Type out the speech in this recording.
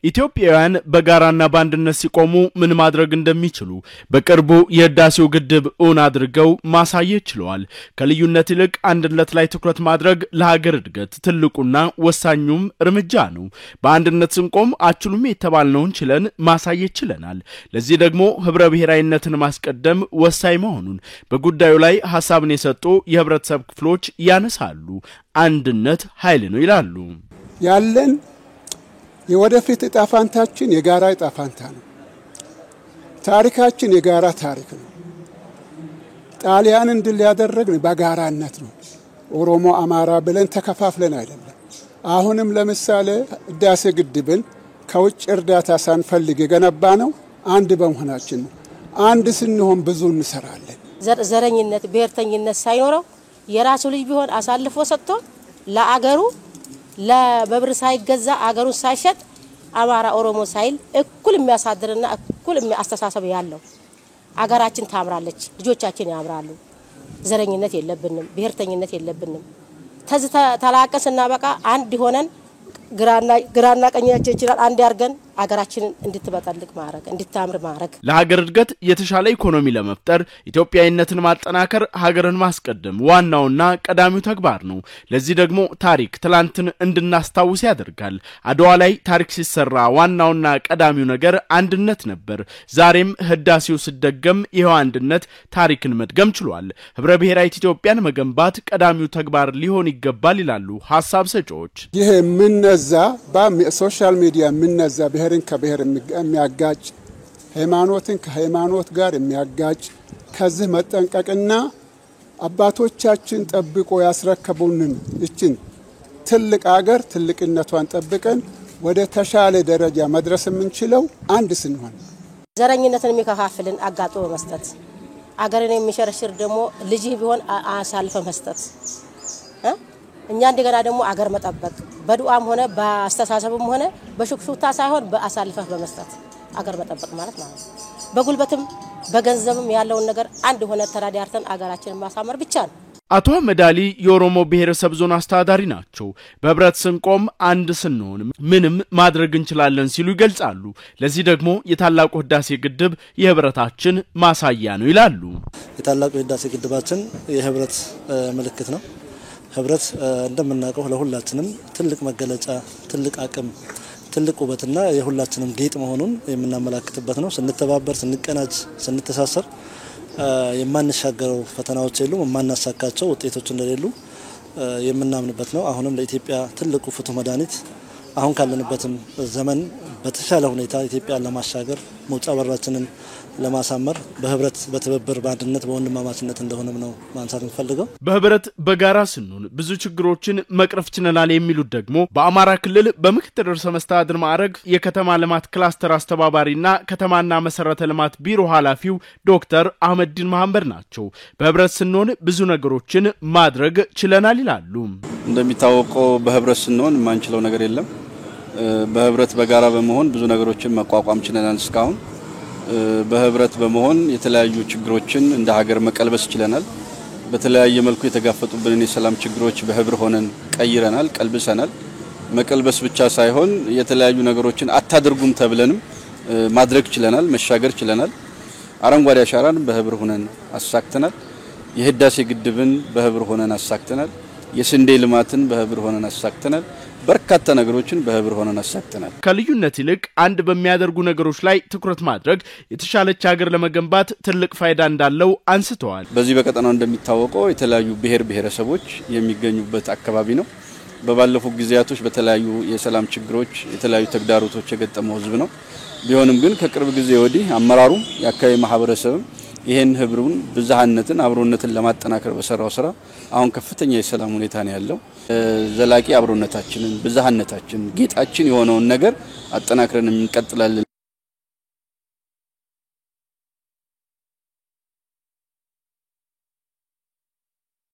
ኢትዮጵያውያን በጋራና ባንድነት ሲቆሙ ምን ማድረግ እንደሚችሉ በቅርቡ የህዳሴው ግድብ ኦን አድርገው ማሳየት ችለዋል። ከልዩነት ይልቅ አንድነት ላይ ትኩረት ማድረግ ለሀገር እድገት ትልቁና ወሳኙም እርምጃ ነው። በአንድነት ስንቆም አችሉም የተባልነውን ችለን ማሳየት ችለናል። ለዚህ ደግሞ ህብረ ብሔራዊነትን ማስቀደም ወሳኝ መሆኑን በጉዳዩ ላይ ሐሳብን የሰጡ የህብረተሰብ ክፍሎች ያነሳሉ። አንድነት ኃይል ነው ይላሉ። ያለን የወደፊት ጣፋንታችን የጋራ ጣፋንታ ነው። ታሪካችን የጋራ ታሪክ ነው። ጣሊያንን ድል ያደረግን በጋራነት ነው። ኦሮሞ አማራ ብለን ተከፋፍለን አይደለም። አሁንም ለምሳሌ ህዳሴ ግድብን ከውጭ እርዳታ ሳንፈልግ የገነባነው አንድ በመሆናችን ነው። አንድ ስንሆን ብዙ እንሰራለን። ዘረኝነት ብሔርተኝነት ሳይኖረው የራሱ ልጅ ቢሆን አሳልፎ ሰጥቶ ለአገሩ ለበብር ሳይገዛ አገሩን ሳይሸጥ አማራ ኦሮሞ ሳይል እኩል የሚያሳድርና እኩል የሚያስተሳሰብ ያለው አገራችን ታምራለች፣ ልጆቻችን ያምራሉ። ዘረኝነት የለብንም፣ ብሔርተኝነት የለብንም። ተላቀስና በቃ አንድ ሆነን ግራና ቀኛችን ይችላል አንድ ያርገን አገራችንን እንድትበጠልቅ ማረግ እንድታምር ማረግ ለሀገር እድገት የተሻለ ኢኮኖሚ ለመፍጠር ኢትዮጵያዊነትን ማጠናከር ሀገርን ማስቀደም ዋናውና ቀዳሚው ተግባር ነው። ለዚህ ደግሞ ታሪክ ትላንትን እንድናስታውስ ያደርጋል። አድዋ ላይ ታሪክ ሲሰራ ዋናውና ቀዳሚው ነገር አንድነት ነበር። ዛሬም ህዳሴው ሲደገም ይሄው አንድነት ታሪክን መድገም ችሏል። ህብረ ብሔራዊት ኢትዮጵያን መገንባት ቀዳሚው ተግባር ሊሆን ይገባል ይላሉ ሐሳብ ሰጪዎች። ይሄ ምንነዛ በሶሻል ሚዲያ ምንነዛ ብሔርን ከብሔር የሚያጋጭ ሃይማኖትን ከሃይማኖት ጋር የሚያጋጭ ከዚህ መጠንቀቅና አባቶቻችን ጠብቆ ያስረከቡንን እቺን ትልቅ አገር ትልቅነቷን ጠብቀን ወደ ተሻለ ደረጃ መድረስ የምንችለው አንድ ስንሆን ዘረኝነትን የሚከፋፍልን አጋጦ መስጠት አገርን የሚሸረሽር ደግሞ ልጅ ቢሆን አሳልፈ መስጠት እኛ እንደገና ደግሞ አገር መጠበቅ በዱዓም ሆነ በአስተሳሰብም ሆነ በሹክሹክታ ሳይሆን በአሳልፈህ በመስጠት አገር መጠበቅ ማለት ነው። በጉልበትም በገንዘብም ያለውን ነገር አንድ ሆነ ተራዳርተን አገራችንን ማሳመር ብቻ ነው። አቶ መዳሊ የኦሮሞ ብሔረሰብ ዞን አስተዳዳሪ ናቸው። በህብረት ስንቆም አንድ ስንሆን ምንም ማድረግ እንችላለን ሲሉ ይገልጻሉ። ለዚህ ደግሞ የታላቁ ህዳሴ ግድብ የህብረታችን ማሳያ ነው ይላሉ። የታላቁ ህዳሴ ግድባችን የህብረት ምልክት ነው። ህብረት እንደምናውቀው ለሁላችንም ትልቅ መገለጫ ትልቅ አቅም ትልቅ ውበትና የሁላችንም ጌጥ መሆኑን የምናመላክትበት ነው። ስንተባበር ስንቀናጅ ስንተሳሰር የማንሻገረው ፈተናዎች የሉም፣ የማናሳካቸው ውጤቶች እንደሌሉ የምናምንበት ነው። አሁንም ለኢትዮጵያ ትልቁ ፍቱህ መድኃኒት አሁን ካለንበትም ዘመን በተሻለ ሁኔታ ኢትዮጵያን ለማሻገር መውጫ በራችንን ለማሳመር በህብረት በትብብር በአንድነት በወንድማማችነት እንደሆነም ነው ማንሳት እንፈልገው። በህብረት በጋራ ስንሆን ብዙ ችግሮችን መቅረፍ ችለናል የሚሉት ደግሞ በአማራ ክልል በምክትል ርዕሰ መስተዳድር ማዕረግ የከተማ ልማት ክላስተር አስተባባሪና ከተማና መሰረተ ልማት ቢሮ ኃላፊው ዶክተር አህመድዲን መሐመድ ናቸው። በህብረት ስንሆን ብዙ ነገሮችን ማድረግ ችለናል ይላሉ። እንደሚታወቀው በህብረት ስንሆን ማንችለው ነገር የለም። በህብረት በጋራ በመሆን ብዙ ነገሮችን መቋቋም ችለናል። እስካሁን በህብረት በመሆን የተለያዩ ችግሮችን እንደ ሀገር መቀልበስ ችለናል። በተለያየ መልኩ የተጋፈጡብንን የሰላም ችግሮች በህብር ሆነን ቀይረናል፣ ቀልብሰናል። መቀልበስ ብቻ ሳይሆን የተለያዩ ነገሮችን አታድርጉም ተብለንም ማድረግ ችለናል፣ መሻገር ችለናል። አረንጓዴ አሻራን በህብር ሆነን አሳክተናል። የህዳሴ ግድብን በህብር ሆነን አሳክተናል። የስንዴ ልማትን በህብር ሆነን አሳክተናል። በርካታ ነገሮችን በህብር ሆነን አሳክተናል። ከልዩነት ይልቅ አንድ በሚያደርጉ ነገሮች ላይ ትኩረት ማድረግ የተሻለች ሀገር ለመገንባት ትልቅ ፋይዳ እንዳለው አንስተዋል። በዚህ በቀጠናው እንደሚታወቀው የተለያዩ ብሔር ብሔረሰቦች የሚገኙበት አካባቢ ነው። በባለፉት ጊዜያቶች በተለያዩ የሰላም ችግሮች የተለያዩ ተግዳሮቶች የገጠመው ህዝብ ነው። ቢሆንም ግን ከቅርብ ጊዜ ወዲህ አመራሩ የአካባቢ ማህበረሰብ ይሄን ህብሩን ብዛህነትን አብሮነትን ለማጠናከር በሰራው ስራ አሁን ከፍተኛ የሰላም ሁኔታ ነው ያለው። ዘላቂ አብሮነታችንን ብዛህነታችንን ጌጣችን የሆነውን ነገር አጠናክረን እንቀጥላለን።